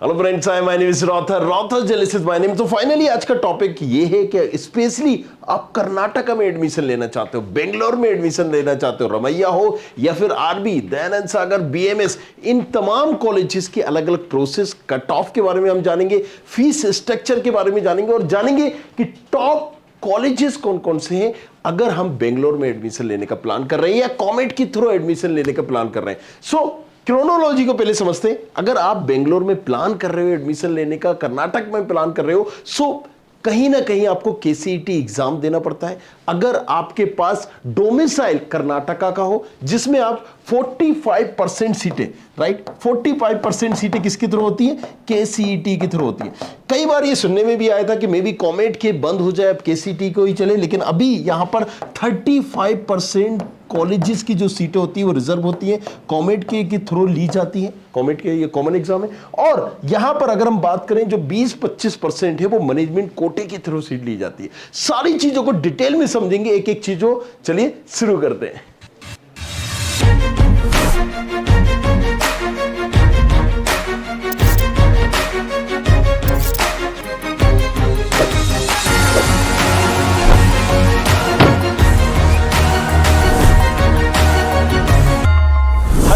Hello friends, I my name is रॉथर जेलिसिस my name. तो फाइनली आज का टॉपिक ये है कि स्पेशली आप कर्नाटका में एडमिशन लेना चाहते हो, बेंगलोर में एडमिशन लेना चाहते हो, रमैया हो या फिर आरबी, दयानंद सागर, बीएमएस, इन तमाम कॉलेजेस के अलग अलग प्रोसेस, कट ऑफ के बारे में हम जानेंगे, फीस स्ट्रक्चर के बारे में जानेंगे और जानेंगे कि टॉप कॉलेजेस कौन कौन से हैं अगर हम बेंगलोर में एडमिशन लेने का प्लान कर रहे हैं या कॉमेट के थ्रू एडमिशन लेने का प्लान कर रहे हैं। सो क्रोनोलॉजी को पहले समझते हैं। अगर आप बेंगलोर में प्लान कर रहे हो एडमिशन लेने का, कर्नाटक में प्लान कर रहे हो, सो कहीं ना कहीं आपको केसीईटी एग्जाम देना पड़ता है। अगर आपके पास डोमिसाइल कर्नाटका का हो जिसमें आप 45% सीटें, राइट, 45% सीटें किसके थ्रू होती है? केसीईटी के थ्रू होती है। कई बार ये सुनने में भी आया था कि मे बी कॉमेट के बंद हो जाए, अब केसीईटी को ही चले, लेकिन अभी यहां पर 35% कॉलेजेस की जो सीटें होती है वो रिजर्व होती है, कॉमेट के थ्रू ली जाती है। कॉमेट के ये कॉमन एग्जाम है। और यहां पर अगर हम बात करें जो 20-25% है वो मैनेजमेंट कोटे के थ्रू सीट ली जाती है। सारी चीजों को डिटेल में समझेंगे, एक एक चीजों। चलिए शुरू करते हैं।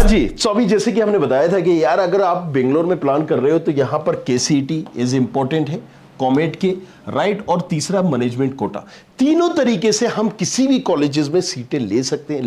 जी, तो अभी जैसे कि हमने बताया था कि यार अगर आप बेंगलोर में प्लान कर रहे हो तो यहां पर केसीईटी इज इंपॉर्टेंट है, कॉमेट के, राइट, और तीसरा मैनेजमेंट कोटा। तीनों तरीके से हम किसी भी कॉलेजेस में सीटें ले सकते हैं,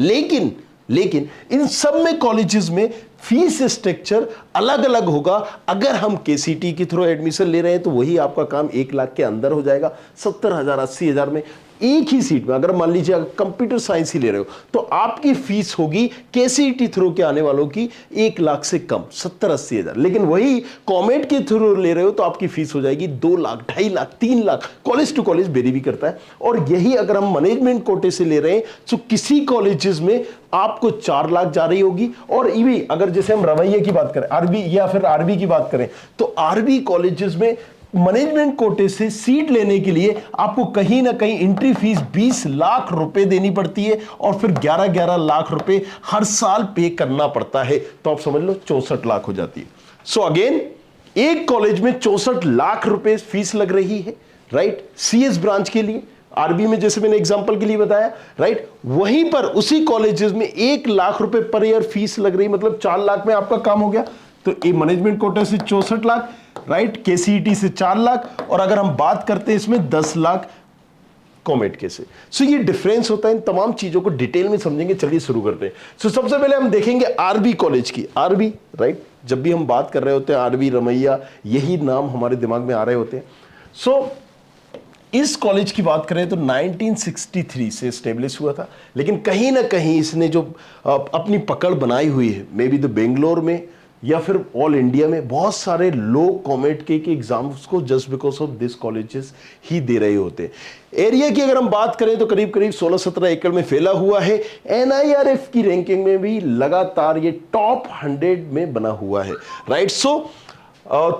लेकिन इन सब में कॉलेजेस में फीस स्ट्रक्चर अलग अलग होगा। अगर हम केसीईटी के थ्रू एडमिशन ले रहे हैं तो वही आपका काम 1 लाख के अंदर हो जाएगा, 70,000 80,000 में एक ही सीट में। अगर मान लीजिए अगर कंप्यूटर साइंस ही ले रहे हो तो आपकी फीस होगी केसीईटी थ्रू के आने वालों की 1 लाख से कम, 70-80 हजार। लेकिन वही कॉमेट के थ्रू ले रहे हो तो आपकी फीस हो जाएगी 2 lakh, 2.5 lakh, 3 lakh. College to college very भी करता है। और यही अगर हम मैनेजमेंट कोटे से ले रहे हैं तो किसी कॉलेजेस में आपको 4 लाख जा रही होगी। और इवी अगर जैसे हम रवैया की बात करें, आरबी या फिर आरबी की बात करें, तो आरबी कॉलेजेस में मैनेजमेंट कोटे से सीट लेने के लिए आपको कहीं ना कहीं एंट्री फीस 20 लाख रुपए देनी पड़ती है और फिर 11-11 लाख रुपए हर साल पे करना पड़ता है। तो आप समझ लो 64 लाख हो जाती है। सो अगेन एक कॉलेज में 64 लाख रुपए फीस लग रही है, राइट, सीएस ब्रांच के लिए। आरबी में जैसे मैंने एग्जांपल के लिए बताया, राइट, वहीं पर उसी कॉलेजेस में 1 लाख रुपए पर ईयर फीस लग रही, मतलब 4 लाख में आपका काम हो गया। तो ये मैनेजमेंट कोटा से 64 लाख, राइट, केसीईटी से 4 लाख, और अगर हम बात करते हैं इसमें 10 लाख कॉमेट के से। सो ये डिफरेंस होता है। इन तमाम चीजों को डिटेल में समझेंगे। चलिए शुरू करते हैं। सो सबसे पहले हम देखेंगे आरबी कॉलेज की। आरबी, राइट, जब भी हम बात कर रहे होते हैं आरबी, रमैया, यही नाम हमारे दिमाग में आ रहे होते हैं। सो इस कॉलेज की बात करें तो 1963 से स्टेब्लिश हुआ था, लेकिन कहीं ना कहीं इसने जो अपनी पकड़ बनाई हुई है, मे बी तो बेंगलोर में या फिर ऑल इंडिया में बहुत सारे लोग कॉमेट के एग्जाम्स को just because of this colleges ही दे रहे होते हैं। एरिया की अगर हम बात करें तो करीब करीब 16-17 एकड़ में फैला हुआ है। एनआईआरएफ की रैंकिंग में भी लगातार ये टॉप 100 में बना हुआ है, राइट। सो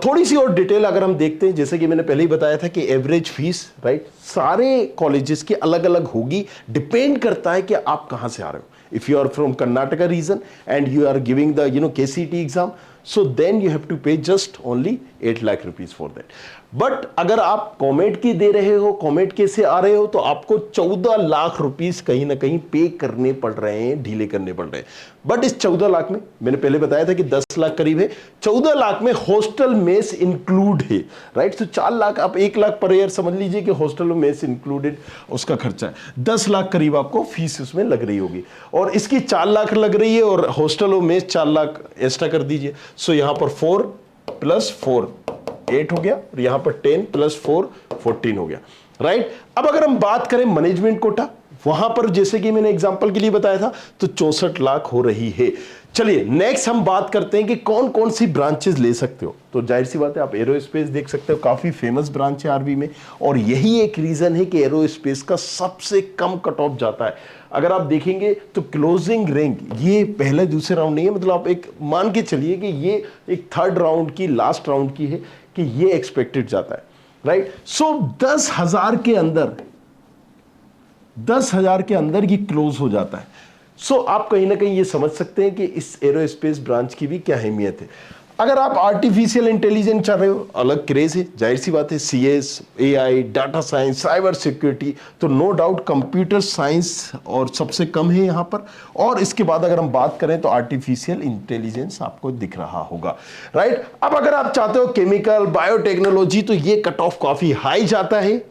थोड़ी सी और डिटेल अगर हम देखते हैं, जैसे कि मैंने पहले ही बताया था कि एवरेज फीस, राइट, सारे कॉलेजेस की अलग अलग होगी। डिपेंड करता है कि आप कहां से आ रहे हो। If you are from Karnataka region and you are giving the KCET exam, so then you have to pay just only 8 lakh rupees for that. But अगर आप कॉमेट के दे रहे हो, कॉमेट के से आ रहे हो, तो आपको 14 लाख रुपीस कहीं ना कहीं पे करने पड़ रहे हैं, ढीले करने पड़ रहे हैं। बट इस 14 लाख में मैंने पहले बताया था कि 10 लाख करीब है, 14 लाख में हॉस्टल मेस इंक्लूड है, राइट। तो 4 लाख, आप 1 लाख पर ईयर समझ लीजिए कि हॉस्टल और मेस इंक्लूडेड उसका खर्चा है। 10 लाख करीब आपको फीस उसमें लग रही होगी, और इसकी 4 लाख लग रही है, और हॉस्टल और मेस 4 लाख एक्स्ट्रा कर दीजिए। सो यहां पर 4 + 4 8 हो गया, और यहां पर 10 + 4 14 हो गया, राइट। अब अगर हम बात करें मैनेजमेंट कोटा, वहां पर जैसे कि मैंने एग्जांपल के लिए बताया था तो 64 लाख हो रही है। चलिए नेक्स्ट हम बात करते हैं कि कौन कौन सी ब्रांचेस ले सकते हो। तो जाहिर सी बात है, आप एरोस्पेस देख सकते हो, काफी फेमस ब्रांच है आरबी में, और यही एक रीजन है कि एरोस्पेस का सबसे कम कट ऑफ जाता है। अगर आप देखेंगे तो क्लोजिंग रैंक ये पहले दूसरे राउंड नहीं है, मतलब आप एक मान के चलिए कि ये एक 3rd राउंड की, लास्ट राउंड की है कि ये एक्सपेक्टेड जाता है, राइट। सो 10,000 के अंदर, 10,000 के अंदर ये क्लोज हो जाता है। सो आप कहीं ना कहीं ये समझ सकते हैं कि इस एरोस्पेस ब्रांच की भी क्या अहमियत है। अगर आप आर्टिफिशियल इंटेलिजेंस चाह रहे हो, अलग क्रेज है, जाहिर सी बात है, CS, AI, data science, cyber security, तो नो डाउट कंप्यूटर साइंस और सबसे कम है यहां पर। और इसके बाद अगर हम बात करें तो आर्टिफिशियल इंटेलिजेंस आपको दिख रहा होगा, राइट। अब अगर आप चाहते हो केमिकल, बायोटेक्नोलॉजी, तो ये कट ऑफ काफी हाई जाता है,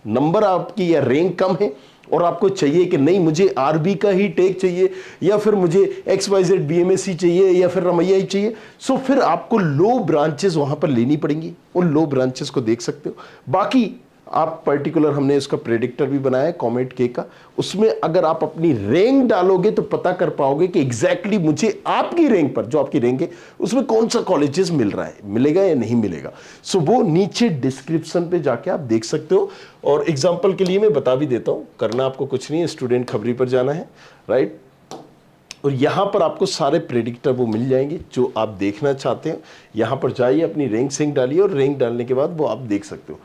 नंबर आपकी या रैंक कम है, और आपको चाहिए कि नहीं मुझे आरबी का ही टेक चाहिए, या फिर मुझे XYZ BMSC चाहिए, या फिर रमैया ही चाहिए, सो फिर आपको लो ब्रांचेस वहां पर लेनी पड़ेंगी। उन लो ब्रांचेस को देख सकते हो। बाकी आप पर्टिकुलर हमने इसका प्रेडिक्टर भी बनाया है कॉमेट के का, उसमें अगर आप अपनी रैंक डालोगे तो पता कर पाओगे कि एग्जैक्टली मुझे आपकी रैंक पर, जो आपकी रैंक है उसमें कौन सा कॉलेजेस मिल रहा है, मिलेगा या नहीं मिलेगा। सो वो नीचे डिस्क्रिप्शन पे जाके आप देख सकते हो। और एग्जाम्पल के लिए मैं बता भी देता हूं, करना आपको कुछ नहीं है, स्टूडेंट खबरी पर जाना है, राइट। और यहां पर आपको सारे प्रेडिक्टर वो मिल जाएंगे जो आप देखना चाहते हैं। यहां पर जाइए, अपनी रैंक सिंक डालिए, और रैंक डालने के बाद वो आप देख सकते हो।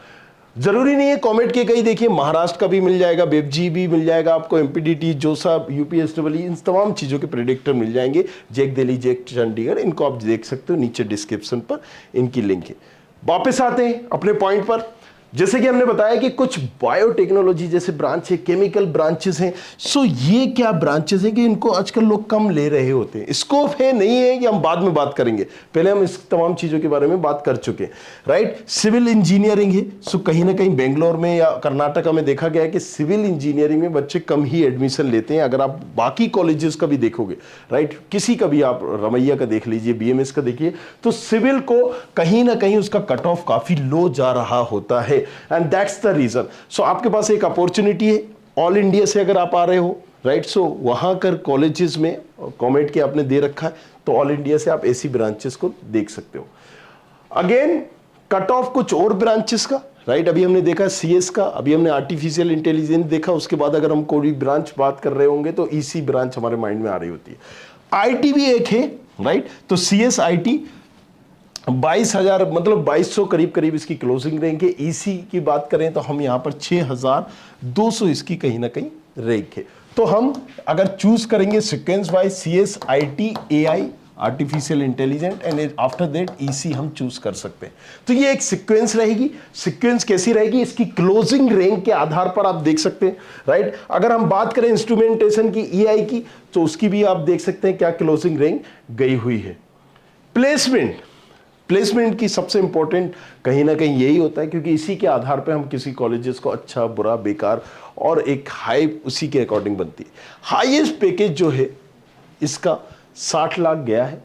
जरूरी नहीं है कॉमेट के कई, देखिए महाराष्ट्र का भी मिल जाएगा, वेबजी भी मिल जाएगा आपको, MPDT, जोसा, UPSW, इन तमाम चीज़ों के प्रेडिक्टर मिल जाएंगे। जेक दिल्ली, जेक चंडीगढ़, इनको आप देख सकते हो, नीचे डिस्क्रिप्शन पर इनकी लिंक है। वापस आते हैं अपने पॉइंट पर। जैसे कि हमने बताया कि कुछ बायोटेक्नोलॉजी जैसे ब्रांच है, केमिकल ब्रांचेस हैं। सो ये क्या ब्रांचेस हैं कि इनको आजकल लोग कम ले रहे होते हैं। स्कोप है नहीं है, ये हम बाद में बात करेंगे, पहले हम इस तमाम चीज़ों के बारे में बात कर चुके हैं, राइट। सिविल इंजीनियरिंग है। सो कहीं ना कहीं बेंगलोर में या कर्नाटका में देखा गया है कि सिविल इंजीनियरिंग में बच्चे कम ही एडमिशन लेते हैं। अगर आप बाकी कॉलेजेस का भी देखोगे, राइट, किसी का भी, आप रमैया का देख लीजिए, BMS का देखिए, तो सिविल को कहीं ना कहीं उसका कट ऑफ काफी लो जा रहा होता है, एंड दैट्स द रीजन। सो आपके पास एक अपॉर्चुनिटी है, ऑल इंडिया से अगर आप आ रहे हो, राइट, सो वहां कर कॉलेजेस में कॉमेट के आपने दे रखा है, तो ऑल इंडिया से आप ऐसी ब्रांचेस को देख सकते हो। अगेन कट ऑफ कुछ और ब्रांचेस का, राइट, अभी हमने देखा CS का, अभी हमने आर्टिफिशियल इंटेलिजेंस देखा, उसके बाद अगर हम कोई ब्रांच बात कर रहे होंगे तो EC ब्रांच हमारे माइंड में आ रही होती है। IT भी एक है, राइट, तो CS IT 22,000, मतलब 2200 करीब करीब इसकी क्लोजिंग रैंक है। EC की बात करें तो हम यहां पर 6,200 इसकी कहीं ना कहीं रैंक है। तो हम अगर चूज करेंगे sequence wise CS IT AI artificial intelligent and after that EC हम चूज कर सकते हैं। तो ये एक सीक्वेंस रहेगी। सीक्वेंस कैसी रहेगी, इसकी क्लोजिंग रैंक के आधार पर आप देख सकते हैं, राइट। अगर हम बात करें इंस्ट्रूमेंटेशन की, EI की, तो उसकी भी आप देख सकते हैं क्या क्लोजिंग रैंक गई हुई है। प्लेसमेंट की सबसे इंपॉर्टेंट कहीं ना कहीं यही होता है, क्योंकि इसी के आधार पे हम किसी कॉलेजेस को अच्छा, बुरा, बेकार और एक हाई उसी के अकॉर्डिंग बनती है। हाईएस्ट पैकेज जो है इसका 60 लाख गया है।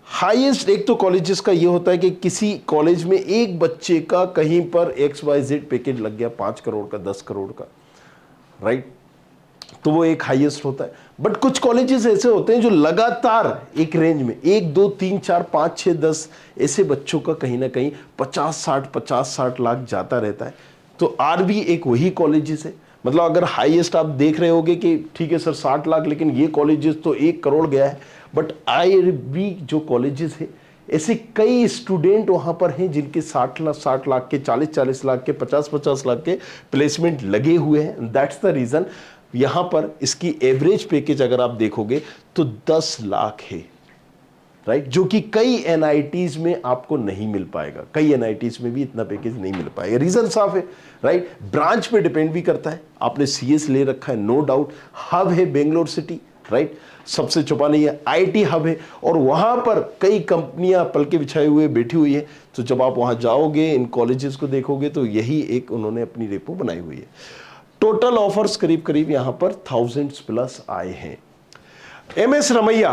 हाईएस्ट एक तो कॉलेजेस का ये होता है कि किसी कॉलेज में एक बच्चे का कहीं पर XYZ पैकेज लग गया 5 करोड़ का, 10 करोड़ का, राइट, तो वो एक हाईएस्ट होता है। बट कुछ कॉलेजेस ऐसे होते हैं जो लगातार एक रेंज में 1 2 3 4 5 6 10 ऐसे बच्चों का कहीं ना कहीं 50-60 लाख जाता रहता है। तो RB एक वही कॉलेजेस है। मतलब अगर हाईएस्ट आप देख रहे होगे कि ठीक है सर 60 लाख, लेकिन ये कॉलेजेस तो 1 करोड़ गया है। बट IB जो कॉलेजेस है, ऐसे कई स्टूडेंट वहां पर हैं जिनके 60 लाख के, 40 लाख के, 50 लाख के प्लेसमेंट लगे हुए हैं। दैट्स द रीजन यहां पर इसकी एवरेज पैकेज अगर आप देखोगे तो 10 लाख है, राइट, जो कि कई NITs में आपको नहीं मिल पाएगा। कई NITs में भी इतना पैकेज नहीं मिल पाएगा। रीजन साफ है, राइट, ब्रांच पे डिपेंड भी करता है। आपने CS ले रखा है, नो डाउट, हब है बेंगलोर सिटी, राइट, सबसे छुपा नहीं है, IT हब है, और वहां पर कई कंपनियां पलके बिछाए हुए बैठी हुई है। तो जब आप वहां जाओगे, इन कॉलेजेस को देखोगे, तो यही एक उन्होंने अपनी रेपो बनाई हुई है। टोटल ऑफर्स करीब करीब यहां पर 1000 प्लस आए हैं। MS रमैया,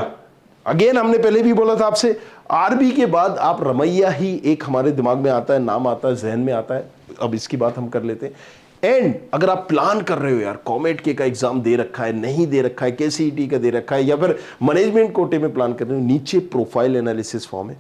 अगेन हमने पहले भी बोला था आपसे, RB के बाद आप रमैया ही एक हमारे दिमाग में आता है, नाम आता है, जहन में आता है। अब इसकी बात हम कर लेते हैं। एंड अगर आप प्लान कर रहे हो यार, कॉमेट के का एग्जाम दे रखा है, नहीं दे रखा है, KCET का दे रखा है, या फिर मैनेजमेंट कोटे में प्लान कर रहे हो, नीचे प्रोफाइल एनालिसिस फॉर्म है,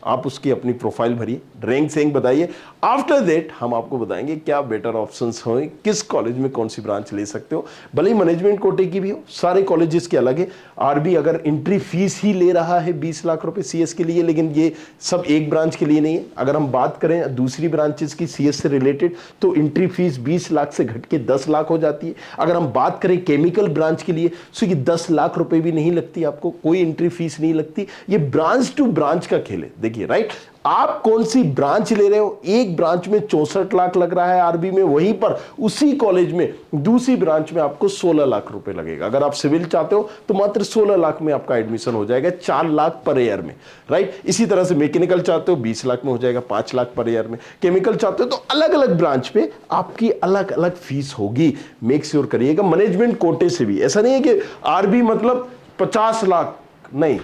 आप उसकी अपनी प्रोफाइल भरिए, रैंक सैंक बताइए। आफ्टर दैट हम आपको बताएंगे क्या बेटर ऑप्शंस हो, किस कॉलेज में कौन सी ब्रांच ले सकते हो। भले ही मैनेजमेंट कोटे की भी हो, सारे कॉलेजेस के अलग है। RB अगर एंट्री फीस ही ले रहा है 20 लाख रुपए CS के लिए, लेकिन ये सब एक ब्रांच के लिए नहीं है। अगर हम बात करें दूसरी ब्रांचेस की CS से रिलेटेड, तो एंट्री फीस 20 लाख से घट के 10 लाख हो जाती है। अगर हम बात करें केमिकल ब्रांच के लिए, तो ये 10 लाख रुपए भी नहीं लगती, आपको कोई एंट्री फीस नहीं लगती। ये ब्रांच टू ब्रांच का खेल है। देखिए राइट, आप कौन सी ब्रांच ले रहे हो, एक ब्रांच में 64 लाख लग रहा है आरबी में, वहीं पर उसी कॉलेज में दूसरी ब्रांच में आपको 16 लाख रुपए लगेगा। अगर आप सिविल चाहते हो तो मात्र 16 लाख में आपका एडमिशन हो जाएगा, 4 लाख पर ईयर में, राइट। इसी तरह से मैकेनिकल चाहते हो 20 लाख में हो जाएगा, 5 लाख पर ईयर में। केमिकल चाहते हो तो अलग अलग ब्रांच पे आपकी अलग अलग फीस होगी। मेक श्योर करिएगा मैनेजमेंट कोटे से भी, ऐसा नहीं है कि आरबी मतलब 50 लाख, नहीं,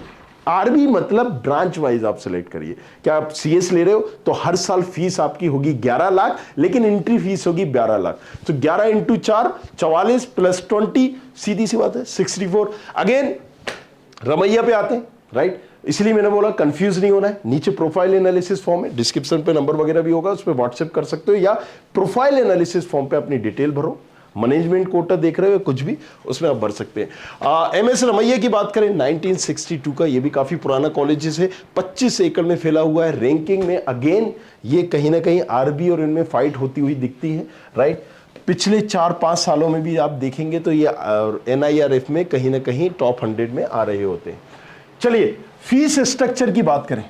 आरबी मतलब ब्रांच वाइज आप सिलेक्ट करिए। क्या आप सीएस ले रहे हो तो हर साल फीस आपकी होगी 11 लाख, लेकिन एंट्री फीस होगी 12 लाख। तो 11 इंटू 4 44 प्लस 20, सीधी सी बात है 64। अगेन रमैया पे आते हैं, राइट। इसलिए मैंने बोला कंफ्यूज नहीं होना है। नीचे प्रोफाइल एनालिसिस फॉर्म है, डिस्क्रिप्शन पे नंबर वगैरह भी होगा, उस पर व्हाट्सएप कर सकते हो, या प्रोफाइल एनालिसिस फॉर्म पे अपनी डिटेल भरो। मैनेजमेंट कोटा देख रहे हो कुछ भी, उसमें आप भर सकते हैं। एमएस रमैया की बात करें 1962 का, ये भी काफी पुराना कॉलेज है, 25 एकड़ में फैला हुआ है। रैंकिंग में अगेन ये कहीं ना कहीं आरबी और इनमें फाइट होती हुई दिखती है, राइट। पिछले 4-5 सालों में भी आप देखेंगे तो ये एनआईआरएफ में कहीं ना कहीं टॉप 100 में आ रहे होते हैं। चलिए फीस स्ट्रक्चर की बात करें।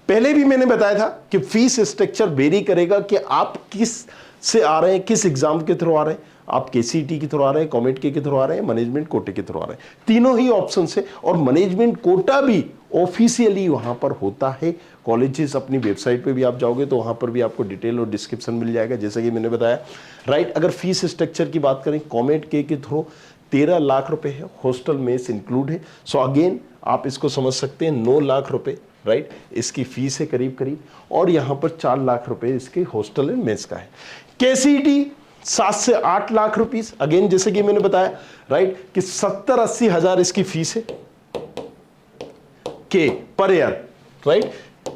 पहले भी मैंने बताया था कि फीस स्ट्रक्चर वेरी करेगा कि आप किस से आ रहे हैं, किस एग्जाम के थ्रू आ रहे हैं। आप केसीटी के थ्रू आ रहे हैं, कॉमेट के थ्रू आ रहे हैं, मैनेजमेंट कोटे के थ्रू आ रहे हैं, तीनों ही ऑप्शन से। और मैनेजमेंट कोटा भी ऑफिशियली वहां पर होता है। कॉलेजेस अपनी वेबसाइट पे भी आप जाओगे तो वहां पर भी आपको डिटेल और डिस्क्रिप्शन मिल जाएगा, जैसे कि मैंने बताया, राइट। अगर फीस स्ट्रक्चर की बात करें, कॉमेट के थ्रू 13 लाख रुपए है, हॉस्टल मेस इंक्लूड है। सो अगेन आप इसको समझ सकते हैं 9 लाख रुपए, राइट, इसकी फीस है करीब करीब, और यहां पर 4 लाख रुपए इसके हॉस्टल एंड मेस का है। केसीटी 7 से 8 लाख रुपीस, अगेन जैसे कि मैंने बताया, राइट, कि 70-80 हजार इसकी फीस है के per year, right,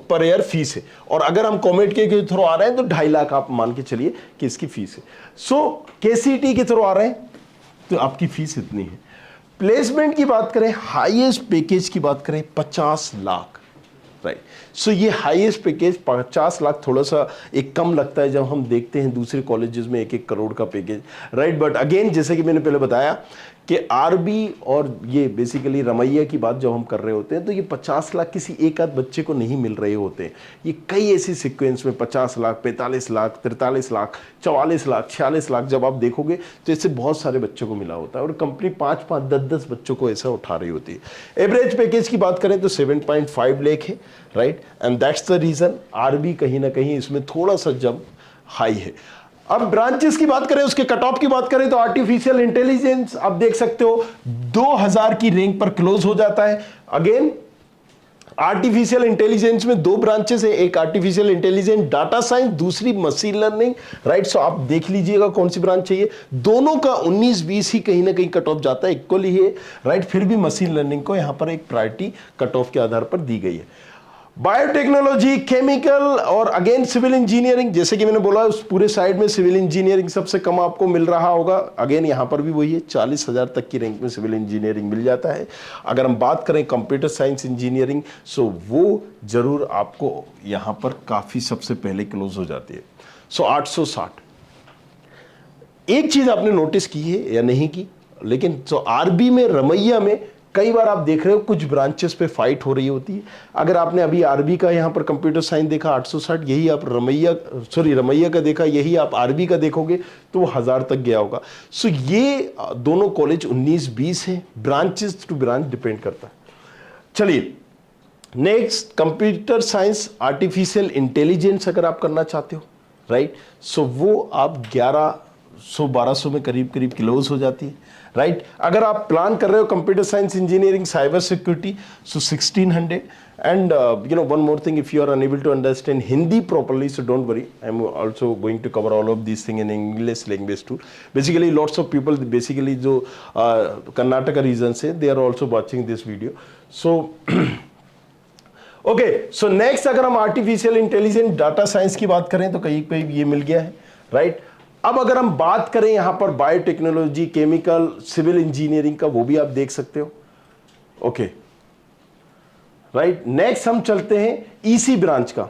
per year fees है। और अगर हम कॉमेट के थ्रू आ रहे हैं तो 2.5 लाख आप मान के चलिए कि इसकी फीस है। सो केसीटी के थ्रू आ रहे हैं तो आपकी फीस इतनी है। प्लेसमेंट की बात करें, हाईएस्ट पैकेज की बात करें 50 लाख, राइट। सो ये हाईएस्ट पैकेज 50 लाख थोड़ा सा एक कम लगता है जब हम देखते हैं दूसरे कॉलेजेस में 1-1 करोड़ का पैकेज, राइट। बट अगेन जैसे कि मैंने पहले बताया कि आरबी और ये बेसिकली रमैया की बात जब हम कर रहे होते हैं तो ये 50 लाख किसी एक आध बच्चे को नहीं मिल रहे होते हैं। ये कई ऐसी सीक्वेंस में 50 लाख, 45 लाख, 43 लाख, 44 लाख, 46 लाख जब आप देखोगे तो इससे बहुत सारे बच्चों को मिला होता है, और कंपनी 5-5, 10-10 बच्चों को ऐसा उठा रही होती है। एवरेज पैकेज की बात करें तो 7.5 लाख है, right. And that's the reason RV कहीं ना कहीं इसमें थोड़ा सा जंप हाई है। अब ब्रांचेस की बात करें, उसके कट ऑफ की बात करें तो आर्टिफिशियल इंटेलिजेंस आप देख सकते हो 2000 की रैंक पर क्लोज हो जाता है। अगेन आर्टिफिशियल इंटेलिजेंस में 2 ब्रांचेस है, एक आर्टिफिशियल इंटेलिजेंस डाटा साइंस, दूसरी मशीन लर्निंग, राइट। सो आप देख लीजिएगा कौन सी ब्रांच चाहिए। दोनों का 19-20 ही कहीं ना कहीं कट ऑफ जाता है, इक्वल ही है, राइट। फिर भी मशीन लर्निंग को यहां पर एक प्रायोरिटी कट ऑफ के आधार पर दी गई है। बायोटेक्नोलॉजी, केमिकल और अगेन सिविल इंजीनियरिंग, जैसे कि मैंने बोला उस पूरे साइड में सिविल इंजीनियरिंग सबसे कम आपको मिल रहा होगा। अगेन यहां पर भी वही है, 40,000 तक की रैंक में सिविल इंजीनियरिंग मिल जाता है। अगर हम बात करें कंप्यूटर साइंस इंजीनियरिंग, सो वो जरूर आपको यहां पर काफी सबसे पहले क्लोज हो जाती है। सो 860। एक चीज आपने नोटिस की है या नहीं की, लेकिन सो आरबी में, रमैया में कई बार आप देख रहे हो कुछ ब्रांचेस पे फाइट हो रही होती है। अगर आपने अभी आरबी का यहां पर कंप्यूटर साइंस देखा 860, यही आप रमैया का देखा, यही आप आरबी का देखोगे तो वो 1000 तक गया होगा। सो ये दोनों कॉलेज 19-20 है, ब्रांचेस टू ब्रांच डिपेंड करता है। चलिए next, computer science artificial intelligence अगर आप करना चाहते हो, राइट, सो वो आप 1100-1200 में करीब करीब क्लोज हो जाती है, राइट। अगर आप प्लान कर रहे हो computer science engineering cyber security, so 1600। And one more thing, if you are unable to understand Hindi properly, so don't worry, I'm also going to cover all of these things in English language too. Basically lots of people basically जो Karnataka region से they are also watching this video. So okay, so next अगर हम artificial intelligence data science की बात करें तो कहीं पे ये मिल गया है, राइट। अब अगर हम बात करें यहां पर बायोटेक्नोलॉजी, केमिकल, सिविल इंजीनियरिंग का, वो भी आप देख सकते हो, ओके, राइट। नेक्स्ट हम चलते हैं ईसी ब्रांच का।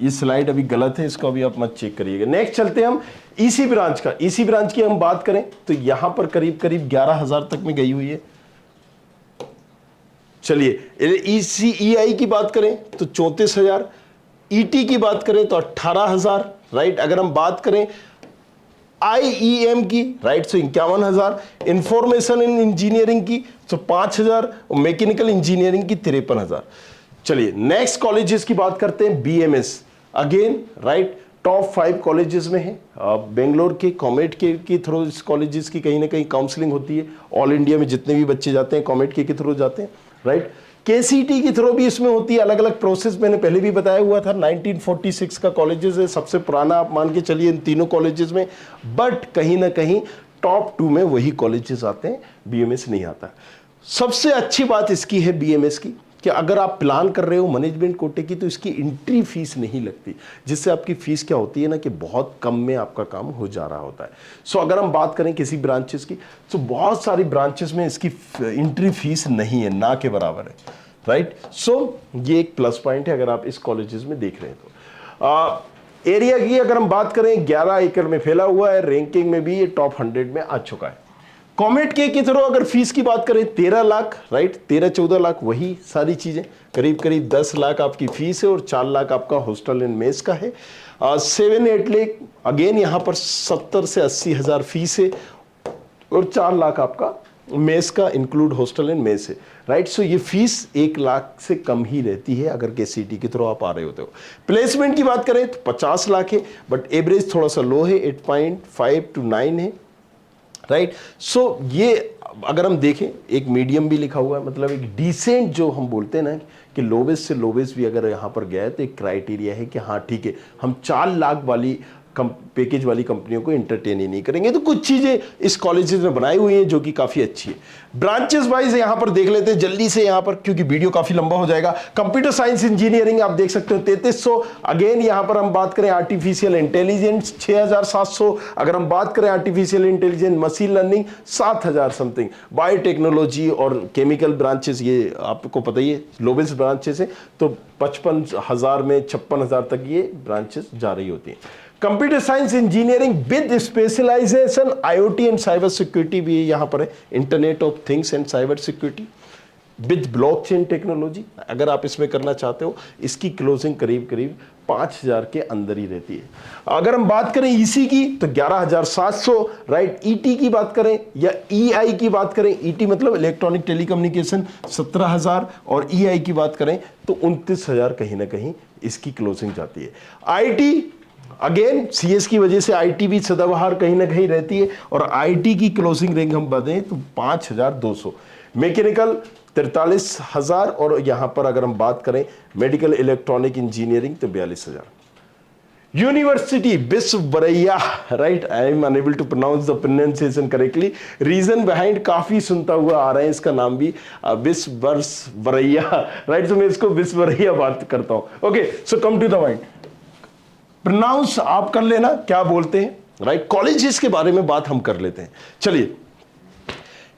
ये स्लाइड अभी गलत है, इसको अभी आप मत चेक करिएगा। नेक्स्ट चलते हैं हम ईसी ब्रांच का। ईसी ब्रांच की हम बात करें तो यहां पर करीब करीब 11,000 तक में गई हुई है, चलिए ECEI की बात करें तो 34,000, ET की बात करें तो 18,000, राइट। अगर हम बात करें IEM की, राइट, तो 51,000, इंफॉर्मेशन इन इंजीनियरिंग की तो 5,000, और मैकेनिकल इंजीनियरिंग की 53,000। चलिए नेक्स्ट कॉलेजेस की बात करते हैं। BMS again, right, top 5 colleges में है। बेंगलोर के कॉमेट के की थ्रू इस कॉलेजेस की कहीं ना कहीं काउंसलिंग होती है। ऑल इंडिया में जितने भी बच्चे जाते हैं कॉमेट के थ्रू जाते हैं, राइट। KCET की थ्रू भी इसमें होती है, अलग अलग प्रोसेस मैंने पहले भी बताया हुआ था। 1946 का कॉलेजेस है, सबसे पुराना आप मान के चलिए इन तीनों कॉलेजेस में, बट कहीं ना कहीं टॉप 2 में वही कॉलेजेस आते हैं, BMS नहीं आता। सबसे अच्छी बात इसकी है BMS की कि अगर आप प्लान कर रहे हो मैनेजमेंट कोटे की तो इसकी एंट्री फीस नहीं लगती, जिससे आपकी फीस क्या होती है ना कि बहुत कम में आपका काम हो जा रहा होता है। सो अगर हम बात करें किसी ब्रांचेस की तो बहुत सारी ब्रांचेस में इसकी एंट्री फीस नहीं है, ना के बराबर है, राइट। सो ये एक प्लस पॉइंट है अगर आप इस कॉलेजेस में देख रहे हैं तो। एरिया की अगर हम बात करें 11 एकड़ में फैला हुआ है, रैंकिंग में भी ये टॉप 100 में आ चुका है। कॉमेट के की तरह अगर फीस की बात करें 13 लाख, राइट, 13-14 लाख, वही सारी चीजें, करीब करीब 10 लाख आपकी फीस है और 4 लाख आपका हॉस्टल एंड मेस का है। 7-8 लाख अगेन यहाँ पर 70 से 80 हजार फीस है और 4 लाख आपका मेस का इंक्लूड हॉस्टल एंड मेस है, राइट। सो ये फीस 1 लाख से कम ही रहती है अगर KCET के थ्रू आप आ रहे होते हो। प्लेसमेंट की बात करें तो 50 लाख है, बट एवरेज थोड़ा सा लो है, 8.5 to 9 है, राइट। सो ये अगर हम देखें एक मीडियम भी लिखा हुआ है, मतलब एक डिसेंट जो हम बोलते हैं ना कि लोवेस्ट से लोवेस्ट भी अगर यहाँ पर गया है तो एक क्राइटेरिया है कि हाँ ठीक है, हम 4 लाख वाली पैकेज वाली कंपनियों को एंटरटेन ही नहीं करेंगे। तो कुछ चीजें इस कॉलेजेस में बनाई हुई हैं जो कि काफी अच्छी है। ब्रांचेस वाइज यहां पर देख लेते हैं जल्दी से यहां पर, क्योंकि वीडियो काफी लंबा हो जाएगा। कंप्यूटर साइंस इंजीनियरिंग आप देख सकते हो 3300। अगेन यहां पर हम बात करें आर्टिफिशियल इंटेलिजेंस 6700। अगर हम बात करें artificial intelligence machine learning 7000 something. Biotechnology और केमिकल ब्रांचेस ये आपको पता ही है लोवेस्ट ब्रांचेस है, तो 55,000 में 56,000 तक ये ब्रांचेस जा रही होती हैं। Computer science engineering with specialization IoT and cyber security भी यहां पर है, internet of things and cyber security with blockchain technology. अगर आप इसमें करना चाहते हो, इसकी क्लोजिंग करीब करीब 5,000 के अंदर ही रहती है। अगर हम बात करें EC की तो 11,700, राइट। ET की बात करें या EI की बात करें, ET मतलब इलेक्ट्रॉनिक टेलीकम्युनिकेशन 17,000, और EI की बात करें तो 29,000 कहीं ना कहीं इसकी क्लोजिंग जाती है। IT अगेन CS की वजह से IT भी सदाबहार कहीं ना कहीं रहती है, और IT की क्लोजिंग रेंज हम बढ़ें तो 5,200। मैकेनिकल 43,000, और यहां पर अगर हम बात करें मेडिकल इलेक्ट्रॉनिक इंजीनियरिंग तो 42,000। University Visvesvaraya, right, I am unable to pronounce the pronunciation correctly, reason behind काफी सुनता हुआ आ रहा है इसका नाम भी विश्वबरैया, राइट। तो मैं इसको विश्वबरैया बात करता हूं। Okay, so come to the point, pronounce आप कर लेना क्या बोलते हैं, राइट। कॉलेजेस के बारे में बात हम कर लेते हैं। चलिए,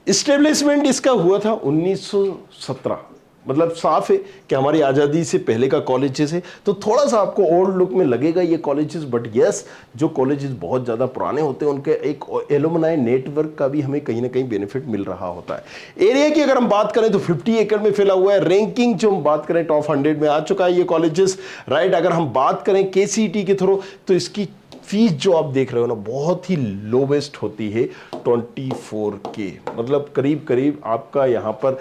इस्टेब्लिशमेंट इसका हुआ था 1917, मतलब साफ है कि हमारी आज़ादी से पहले का कॉलेजेस है, तो थोड़ा सा आपको ओल्ड लुक में लगेगा ये कॉलेजेस, बट यस, जो कॉलेजेस बहुत ज़्यादा पुराने होते हैं उनके एक एलुमनाई नेटवर्क का भी हमें कहीं ना कहीं बेनिफिट मिल रहा होता है। एरिया की अगर हम बात करें तो 50 एकड़ में फैला हुआ है। रैंकिंग जो हम बात करें टॉप 100 में आ चुका है ये कॉलेजेस, राइट। अगर हम बात करें KCET के थ्रू तो इसकी फीस जो आप देख रहे हो ना बहुत ही लोवेस्ट होती है, 24K, मतलब करीब करीब आपका यहाँ पर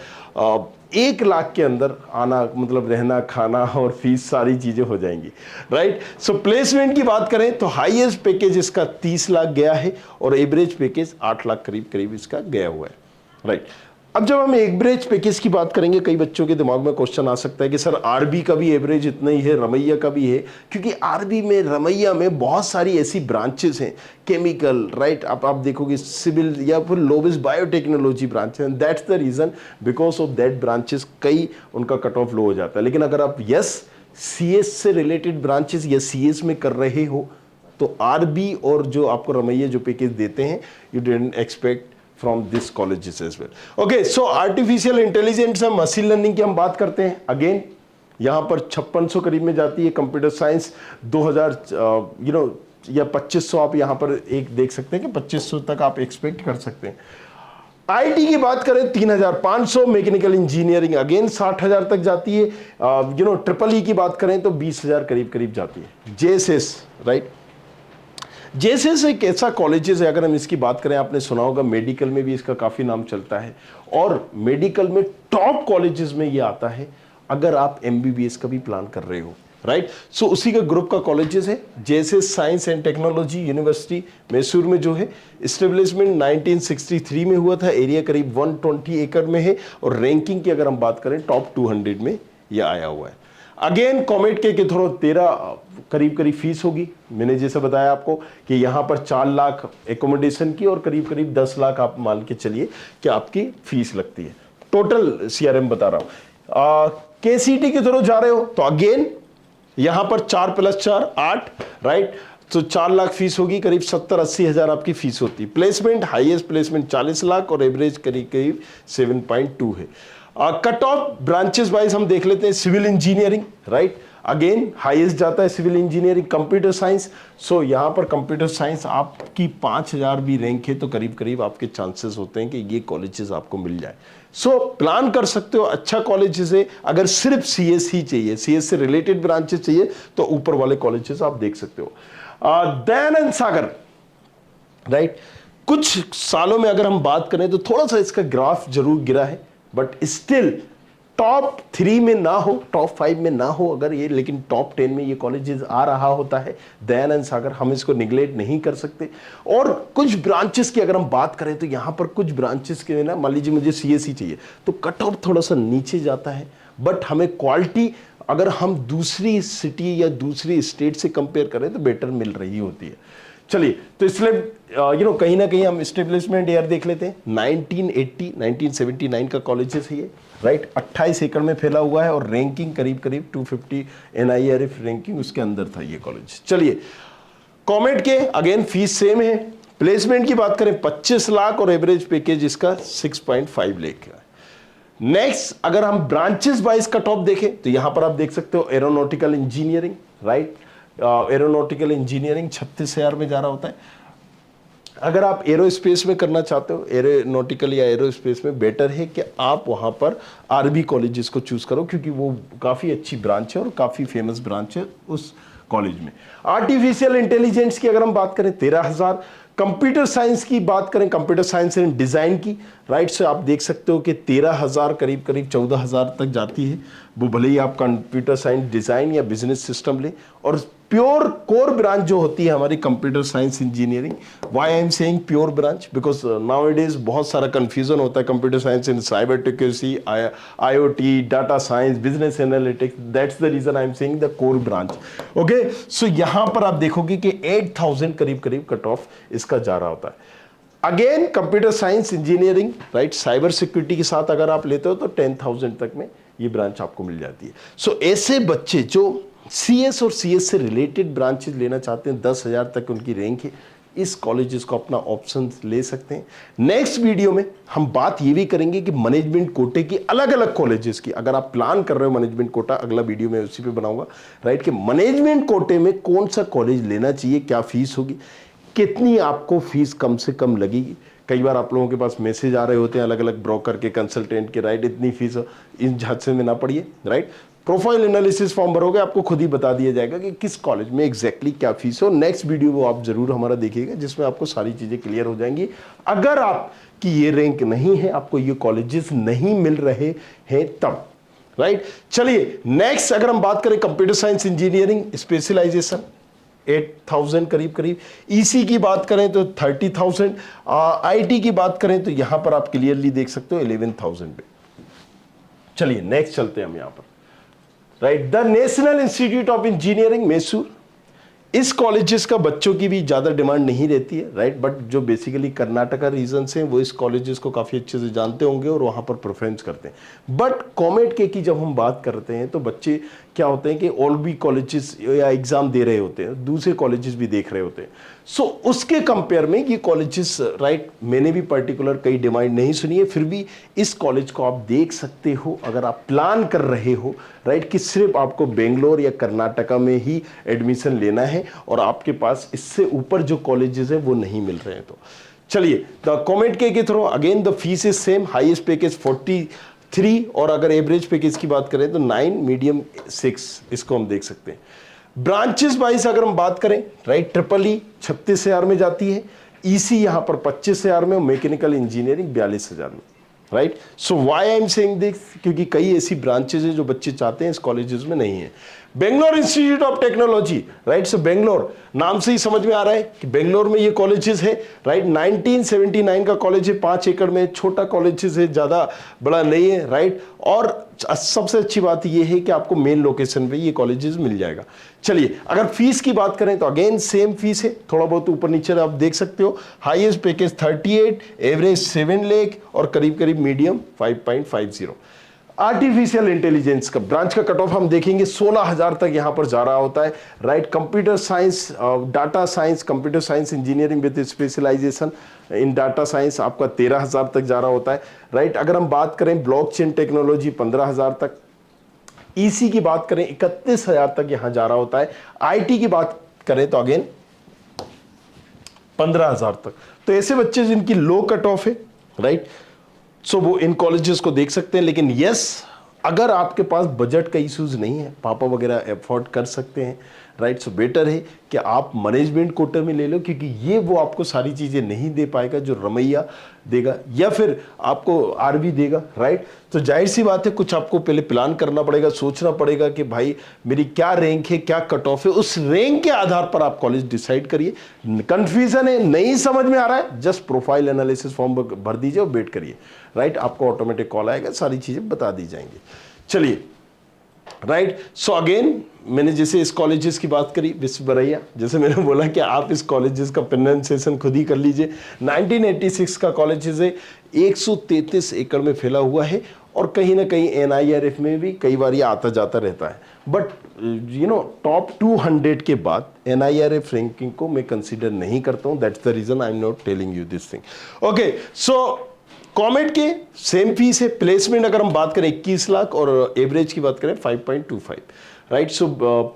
1 लाख के अंदर आना, मतलब रहना खाना और फीस सारी चीजें हो जाएंगी, राइट। सो प्लेसमेंट की बात करें तो हाईएस्ट पैकेज इसका 30 लाख गया है और एवरेज पैकेज 8 लाख करीब करीब इसका गया हुआ है, राइट। अब जब हम एवरेज पैकेज की बात करेंगे, कई बच्चों के दिमाग में क्वेश्चन आ सकता है कि सर RB का भी एवरेज इतना ही है, रमैया का भी है, क्योंकि RB में, रमैया में बहुत सारी ऐसी ब्रांचेस हैं, केमिकल, राइट, आप देखोगे सिविल या फिर लोवेस्ट बायोटेक्नोलॉजी ब्रांच है, that's the reason, because of that branches कई उनका कट ऑफ लो हो जाता है। लेकिन अगर आप CS से रिलेटेड ब्रांचेस या CS में कर रहे हो तो RB और जो आपको रमैया जो पैकेज देते हैं, you didn't expect from this colleges as well. Okay, so artificial intelligence and machine learning की हम बात करते हैं। अगेन यहाँ पर 5600 करीब में जाती है। कंप्यूटर साइंस 2000 या 2500 आप यहाँ पर एक देख सकते हैं कि 2500 तक आप एक्सपेक्ट कर सकते हैं। आईटी की बात करें 3,500, मैकेनिकल इंजीनियरिंग अगेन 60,000 तक जाती है। ट्रिपल ई की बात करें तो 20,000 करीब करीब जाती है। जेएसएस, राइट, जेएसएस एक ऐसा कॉलेजेस है, अगर हम इसकी बात करें, आपने सुना होगा मेडिकल में भी इसका काफी नाम चलता है, और मेडिकल में टॉप कॉलेजेस में ये आता है अगर आप एमबीबीएस का भी प्लान कर रहे हो, राइट। सो उसी का ग्रुप का कॉलेजेस है JSS science and technology university Mysore में जो है। एस्टेब्लिशमेंट 1963 में हुआ था, एरिया करीब 120 एकड़ में है, और रैंकिंग की अगर हम बात करें टॉप 200 में यह आया हुआ है। अगेन कॉमेट के थ्रू 13 करीब करीब फीस होगी। मैंने जैसे बताया आपको कि यहां पर 4 लाख एकोमोडेशन की और करीब करीब 10 लाख आप मान के चलिए कि आपकी फीस लगती है। टोटल सीआरएम बता रहा हूं। केसीटी के थ्रू जा रहे हो तो अगेन यहां पर 4 + 4 8, राइट। तो 4 लाख फीस होगी, करीब 70-80 हजार आपकी फीस होती है। प्लेसमेंट, हाईएस्ट प्लेसमेंट 40 लाख और एवरेज करीब करीब 7.2 है। कट ऑफ ब्रांचेस वाइज हम देख लेते हैं। Civil engineering, right, again highest जाता है civil engineering. Computer science, so यहां पर कंप्यूटर साइंस आपकी 5,000 भी रैंक है तो करीब करीब आपके चांसेस होते हैं कि ये कॉलेजेस आपको मिल जाए। सो प्लान कर सकते हो, अच्छा कॉलेजेस है। अगर सिर्फ सीएस ही चाहिए, सीएस से रिलेटेड ब्रांचेस चाहिए, तो ऊपर वाले कॉलेजेस आप देख सकते हो। दयानंद सागर, राइट, कुछ सालों में अगर हम बात करें तो थोड़ा सा इसका ग्राफ जरूर गिरा है, बट स्टिल टॉप 3 में ना हो, टॉप 5 में ना हो अगर ये, लेकिन टॉप 10 में ये कॉलेजेस आ रहा होता है दयानंद सागर, हम इसको निगलेक्ट नहीं कर सकते। और कुछ ब्रांचेस की अगर हम बात करें तो यहां पर कुछ ब्रांचेस के ना, मान लीजिए मुझे सीएसई चाहिए तो कट ऑफ थोड़ा सा नीचे जाता है, बट हमें क्वालिटी अगर हम दूसरी सिटी या दूसरी स्टेट से कंपेयर करें तो बेटर मिल रही होती है। चलिए, तो इसलिए कहीं ना कहीं हम एस्टेब्लिशमेंट ईयर देख लेते हैं। 1979 का कॉलेजेस है ये, राइट। 28 एकड़ में फैला हुआ है और रैंकिंग करीब करीब 250 NIRF रैंकिंग उसके अंदर था ये कॉलेज। चलिए, कॉमेट के अगेन फीस सेम है। प्लेसमेंट की बात करें 25 लाख और एवरेज पैकेज इसका 6.5 लाख है। नेक्स्ट, अगर हम ब्रांचेस वाइज कट ऑफ देखें तो यहां पर आप देख सकते हो aeronautical engineering, right. Aeronautical engineering 36,000 में जा रहा होता है। अगर आप एरोस्पेस में करना चाहते हो, एरोनॉटिकल या एरोस्पेस में, बेटर है कि आप वहां पर आरबी कॉलेजेस को चूज करो, क्योंकि वो काफी अच्छी ब्रांच है और काफी फेमस ब्रांच है उस कॉलेज में। आर्टिफिशियल इंटेलिजेंस की अगर हम बात करें 13,000। कंप्यूटर साइंस की बात करें, कंप्यूटर साइंस एंड डिजाइन की, राइट, से आप देख सकते हो कि 13,000 करीब करीब 14,000 तक जाती है। वो भले ही आप कंप्यूटर साइंस डिजाइन या बिजनेस सिस्टम ले। और प्योर कोर ब्रांच जो होती है हमारी computer science engineering, why I am saying pure branch, because nowadays बहुत सारा कंफ्यूजन होता है computer science in cyber technology, IoT, data science, business analytics, that's the reason I am saying the core branch. Okay, so यहां पर आप देखोगे कि 8,000 करीब करीब कट ऑफ इसका जा रहा होता है। Again computer science engineering, right, cyber security के साथ अगर आप लेते हो तो 10,000 तक में ये ब्रांच आपको मिल जाती है। सो ऐसे बच्चे जो सीएस और सीएस से रिलेटेड ब्रांचेस लेना चाहते हैं, 10,000 तक उनकी रैंक है, इस कॉलेजेस को अपना ऑप्शन ले सकते हैं। नेक्स्ट वीडियो में हम बात ये भी करेंगे कि मैनेजमेंट कोटे की अलग अलग कॉलेजेस की, अगर आप प्लान कर रहे हो मैनेजमेंट कोटा, अगला वीडियो में उसी पे बनाऊंगा, राइट, कि मैनेजमेंट कोटे में कौन सा कॉलेज लेना चाहिए, क्या फीस होगी, कितनी आपको फीस कम से कम लगेगी। कई बार आप लोगों के पास मैसेज आ रहे होते हैं अलग अलग ब्रोकर के, कंसल्टेंट के, राइट, इतनी फीस, इन झांसे में ना पड़िए, राइट। प्रोफाइल एनालिसिस फॉर्म भरोगे, आपको खुद ही बता दिया जाएगा कि किस कॉलेज में एग्जैक्टली क्या फीस हो। नेक्स्ट वीडियो वो आप जरूर हमारा देखिएगा, जिसमें आपको सारी चीजें क्लियर हो जाएंगी। अगर आपकी ये रैंक नहीं है, आपको ये कॉलेजेस नहीं मिल रहे हैं तब, राइट। चलिए नेक्स्ट, अगर हम बात करें कंप्यूटर साइंस इंजीनियरिंग स्पेशलाइजेशन 8,000 करीब करीब, ईसी की बात करें तो 30,000, आईटी की बात करें तो यहां पर आप क्लियरली देख सकते हो 11,000 पे। चलिए नेक्स्ट चलते हैं हम यहां पर, right. The national institute of engineering Mysore, इस कॉलेजेस का बच्चों की भी ज़्यादा डिमांड नहीं रहती है, राइट, बट जो बेसिकली कर्नाटका रीजन से वो इस कॉलेजेस को काफ़ी अच्छे से जानते होंगे और वहाँ पर प्रेफरेंस करते हैं। बट कॉमेट के की जब हम बात करते हैं तो बच्चे क्या होते हैं कि और भी कॉलेजेस या एग्ज़ाम दे रहे होते हैं, दूसरे कॉलेजेस भी देख रहे होते हैं। सो उसके कंपेयर में ये कॉलेजेस, राइट, मैंने भी पर्टिकुलर कई डिमांड नहीं सुनी है, फिर भी इस कॉलेज को आप देख सकते हो अगर आप प्लान कर रहे हो, राइट, कि सिर्फ आपको बेंगलोर या कर्नाटका में ही एडमिशन लेना है और आपके पास इससे ऊपर जो कॉलेजेस हैं वो नहीं मिल रहे हैं। तो चलिए द कॉमेट के through again the fees is same, highest package 43 और अगर एवरेज पैकेज की बात करें तो 9, मीडियम 6, इसको हम देख सकते हैं। ब्रांचेस वाइज अगर हम बात करें, राइट, ट्रिपल ई 36,000 में जाती है, ईसी यहां पर 25,000 में और मैकेनिकल इंजीनियरिंग 42,000 में, right. So why I am saying this, क्योंकि कई ऐसी ब्रांचेस है जो बच्चे चाहते हैं इस कॉलेजेस में नहीं है। Bangalore institute of technology, right, so Bangalore नाम से ही समझ में आ रहा है कि बेंगलोर में ये कॉलेजेस है, राइट। 1979 का कॉलेज है, 5 एकड़ में, छोटा कॉलेजेस है, ज्यादा बड़ा नहीं है, राइट। और सबसे अच्छी बात ये है कि आपको मेन लोकेशन पे ये कॉलेजेस मिल जाएगा। चलिए अगर फीस की बात करें तो अगेन सेम फीस है, थोड़ा बहुत ऊपर नीचे आप देख सकते हो। हाईएस्ट पैकेज 38, एवरेज 7 लाख और करीब करीब मीडियम 5.50। आर्टिफिशियल इंटेलिजेंस का ब्रांच का कट ऑफ हम देखेंगे 16,000 तक यहां पर जा रहा होता है, right. Computer science, data science, computer science engineering with specialization in data science आपका 13,000 तक जा रहा होता है, राइट। अगर हम बात करें ब्लॉकचेन टेक्नोलॉजी 15,000 तक, ईसी की बात करें 31,000 तक यहां जा रहा होता है, आईटी की बात करें तो अगेन 15,000 तक। तो ऐसे बच्चे जिनकी लो कट ऑफ है, राइट, सो वो इन कॉलेजेस को देख सकते हैं। लेकिन यस, अगर आपके पास बजट का इश्यूज नहीं है, पापा वगैरह अफोर्ड कर सकते हैं, राइट, सो बेटर है कि आप मैनेजमेंट कोटे में ले लो, क्योंकि ये वो आपको सारी चीजें नहीं दे पाएगा जो रमैया देगा या फिर आपको आरबी देगा, राइट। तो जाहिर सी बात है कुछ आपको पहले प्लान करना पड़ेगा, सोचना पड़ेगा कि भाई मेरी क्या रैंक है, क्या कट ऑफ है, उस रैंक के आधार पर आप कॉलेज डिसाइड करिए। कंफ्यूजन है, नहीं समझ में आ रहा है, जस्ट प्रोफाइल एनालिसिस फॉर्म भर दीजिए और वेट करिए, राइट। आपको ऑटोमेटिक कॉल आएगा, सारी चीजें बता दी जाएंगी। चलिए, राइट, सो अगेन मैंने जैसे इस कॉलेजेस की बात करी, विश्वबरैया, जैसे मैंने बोला कि आप इस कॉलेजेस का प्रोनाउंसिएशन खुद ही कर लीजिए। 1986 का कॉलेजेस है, 133 एकड़ में फैला हुआ है और कहीं ना कहीं एनआईआरएफ में भी कई बार ये आता जाता रहता है। बट यू नो टॉप 200 के बाद एनआईआरएफ रैंकिंग को मैं कंसीडर नहीं करता हूँ। That's the reason I am not telling you this thing. Okay, so कॉमेट के सेम फीस है। प्लेसमेंट अगर हम बात करें 21 लाख और एवरेज की बात करें 5.25, राइट। सो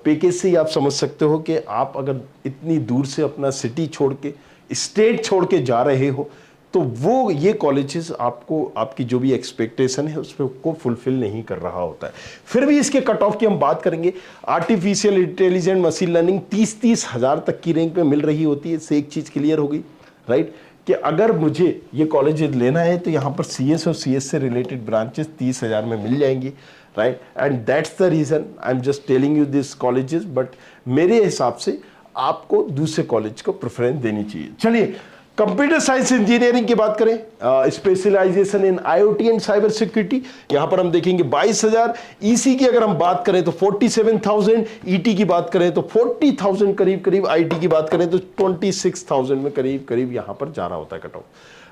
पैकेज से ही आप समझ सकते हो कि आप अगर इतनी दूर से अपना सिटी छोड़ के, स्टेट छोड़ के जा रहे हो तो वो ये कॉलेजेस आपको आपकी जो भी एक्सपेक्टेशन है उस पर को फुलफिल नहीं कर रहा होता है। फिर भी इसके कट ऑफ की हम बात करेंगे। आर्टिफिशियल इंटेलिजेंस, मशीन लर्निंग 30-30 हज़ार तक की रैंक पे मिल रही होती है। इससे एक चीज़ क्लियर हो गई, राइट, कि अगर मुझे ये कॉलेज लेना है तो यहाँ पर सीएस और सीएस से रिलेटेड ब्रांचेस 30,000 में मिल जाएंगी, right. And that's the reason I am just telling you this colleges. But मेरे हिसाब से आपको दूसरे कॉलेज को प्रेफरेंस देनी चाहिए। चलिए कंप्यूटर साइंस इंजीनियरिंग की बात करें, specialization in IoT and cyber security, यहां पर हम देखेंगे 22,000। ईसी की अगर हम बात करें तो 47,000, ईटी की बात करें तो 40,000 करीब करीब, आईटी की बात करें तो 26,000 में करीब करीब यहां पर जा रहा होता है कट ऑफ,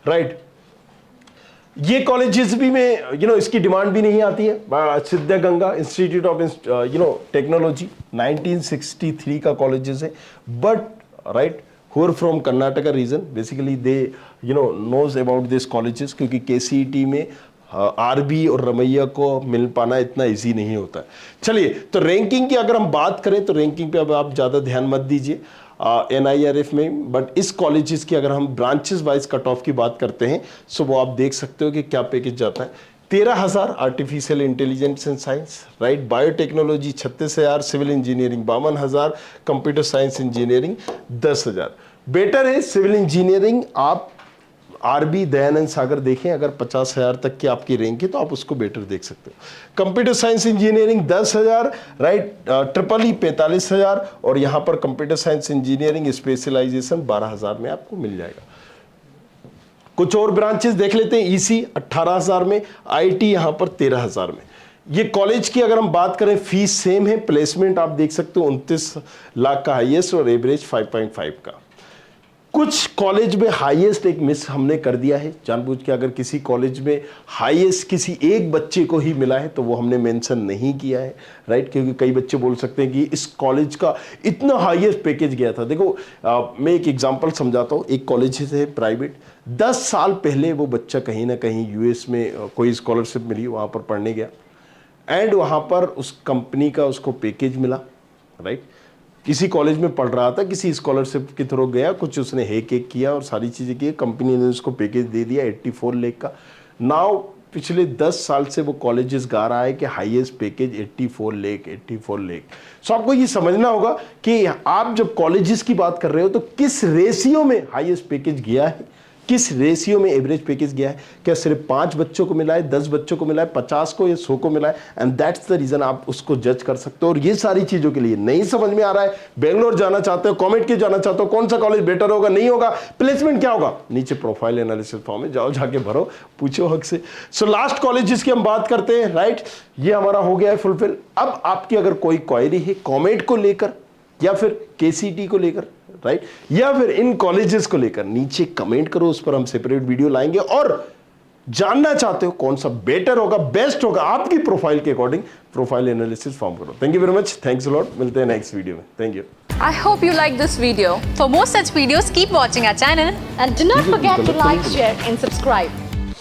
राइट। ये कॉलेजेस भी में इसकी डिमांड भी नहीं आती है। सिद्धगंगा इंस्टीट्यूट ऑफ टेक्नोलॉजी 1963 का कॉलेजेस है, but right, who are from Karnataka region, basically they knows about this colleges, क्योंकि केसीईटी में आरबी और रमैया को मिल पाना इतना इजी नहीं होता है। चलिए, तो रैंकिंग की अगर हम बात करें तो रैंकिंग पे अब आप ज़्यादा ध्यान मत दीजिए एनआईआरएफ में, बट इस कॉलेजेस की अगर हम ब्रांचेस वाइज कट ऑफ की बात करते हैं सो वो आप देख सकते हो कि क्या पैकेज जाता है। 13,000 artificial intelligence and science, right. Biotechnology 36,000, civil engineering 52,000, computer science engineering 10,000। Better है सिविल इंजीनियरिंग आप आरबी दयानंद सागर देखें, अगर 50,000 तक की आपकी रैंक है तो आप उसको बेटर देख सकते हो। Computer science engineering 10,000, right. Triple E 45,000 और यहां पर कंप्यूटर साइंस इंजीनियरिंग स्पेशलाइजेशन 12,000 में आपको मिल जाएगा। कुछ और ब्रांचेस देख लेते हैं। ईसी 18,000 में, आईटी यहां पर 13,000 में। ये कॉलेज की अगर हम बात करें फीस सेम है। प्लेसमेंट आप देख सकते हो 29 लाख का हाईएस्ट और एवरेज 5.5 का। कुछ कॉलेज में हाईएस्ट एक मिस हमने कर दिया है जानबूझ के। अगर किसी कॉलेज में हाईएस्ट किसी एक बच्चे को ही मिला है तो वो हमने मेंशन नहीं किया है, राइट, क्योंकि कई बच्चे बोल सकते हैं कि इस कॉलेज का इतना हाईएस्ट पैकेज गया था। देखो मैं एक एग्जांपल समझाता हूँ। एक कॉलेज है प्राइवेट, 10 साल पहले वो बच्चा कहीं ना कहीं यूएस में कोई स्कॉलरशिप मिली, वहाँ पर पढ़ने गया एंड वहाँ पर उस कंपनी का उसको पैकेज मिला, राइट, किसी कॉलेज में पढ़ रहा था, किसी स्कॉलरशिप के थ्रू गया, कुछ उसने हेक किया और सारी चीज़ें की, कंपनी ने उसको पैकेज दे दिया 84 लाख का। नाउ पिछले 10 साल से वो कॉलेजेस गा रहा है कि हाईएस्ट पैकेज 84 लाख, 84 लाख। सो आपको ये समझना होगा कि आप जब कॉलेजेस की बात कर रहे हो तो किस रेशियो में हाईएस्ट पैकेज गया है, किस रेशियो में एवरेज पैकेज गया है। क्या सिर्फ 5 बच्चों को मिला है, 10 बच्चों को मिला है, 50 को या 100 को मिला है, एंड दैट्स द रीजन आप उसको जज कर सकते हो। और ये सारी चीजों के लिए नहीं समझ में आ रहा है, बेंगलोर जाना चाहते हो, कॉमेड के जाना चाहते हो, कौन सा कॉलेज बेटर होगा, नहीं होगा, प्लेसमेंट क्या होगा, नीचे प्रोफाइल एनालिसिस फॉर्म है, जाओ जाके भरो, पूछो हक से। सो लास्ट कॉलेज जिसकी हम बात करते हैं, राइट, ये हमारा हो गया है फुलफिल। अब आपकी अगर कोई क्वेरी है कॉमेड को लेकर या फिर केसीटी को लेकर, राइट, या फिर इन कॉलेजेस को लेकर, नीचे कमेंट करो, उस पर हम सेपरेट वीडियो लाएंगे। और जानना चाहते हो कौन सा बेटर होगा, बेस्ट होगा आपकी प्रोफाइल के अकॉर्डिंग, प्रोफाइल एनालिसिस फॉर्म करो। Thank you very much, thanks a lot, मिलते हैं नेक्स्ट वीडियो में। Thank you. I hope you like this video. For more such videos, keep watching our channel and do not forget to like, share and subscribe.